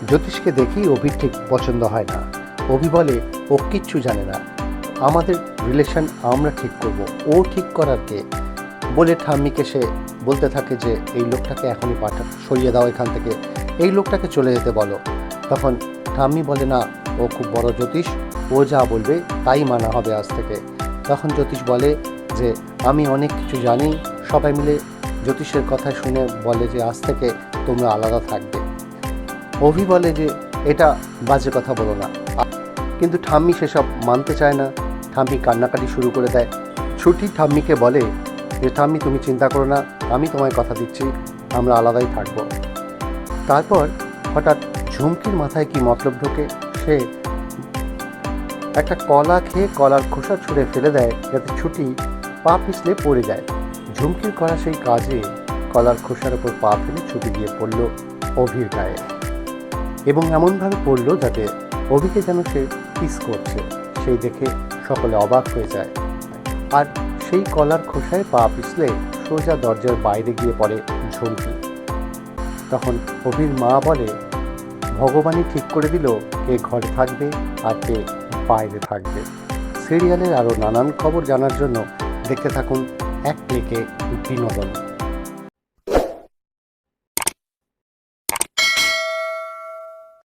জ্যোতিষকে দেখেই অভির ঠিক পছন্দ হয় না। অভি বলে ও কিচ্ছু জানে না, আমাদের রিলেশন আমরা ঠিক করব, ও ঠিক করার কে? বলে ঠাম্মিকে সে বলতে থাকে যে এই লোকটাকে এখনই সরিয়ে দাও এখান থেকে, এই লোকটাকে চলে যেতে বলো। তখন ঠাম্মি বলে না, ও খুব বড় জ্যোতিষ, ও যা বলবে তাই মানা হবে আজ থেকে। তখন জ্যোতিষ বলে যে আমি অনেক কিছু জানি, সবাই মিলে জ্যোতিষের কথা শুনে বলে যে আজ থেকে তোমরা আলাদা থাকবে। অভি বলে যে এটা বাজে কথা বলো না, কিন্তু ঠাম্মি সেসব মানতে চায় না। ঠাম্মি কান্নাকাটি শুরু করে দেয়। ছুটি ঠাম্মিকে বলে যে ঠাম্মি তুমি চিন্তা করো না, আমি তোমায় কথা দিচ্ছি আমরা আলাদাই থাকবো। তারপর হঠাৎ ঝুমকির মাথায় কি মতলব ঢোকে, সে একটা কলা খেয়ে কলার খোসা ছুঁড়ে ফেলে দেয় যাতে ছুটি পা পিছলে পড়ে যায়। ঝুমকির করা সেই কাজে কলার খোসার ওপর পা ফেলে ছুটি গিয়ে পড়ল অভির গায়ে, এবং এমনভাবে পড়ল যাতে অভিকে যেন সে কিস করছে। সেই দেখে সকলে অবাক হয়ে যায়। আর সেই কলার খোসায় পা পিছলে সোজা দরজার বাইরে গিয়ে পড়ে ঝুমকি। তখন অভির মা বলে ভগবানই ঠিক করে দিল কে ঘরে থাকবে আর কে বাইরে থাকবে। সিরিয়ালের আরও নানান খবর জানার জন্য দেখতে থাকুন এক ক্লিকে বিনোদন।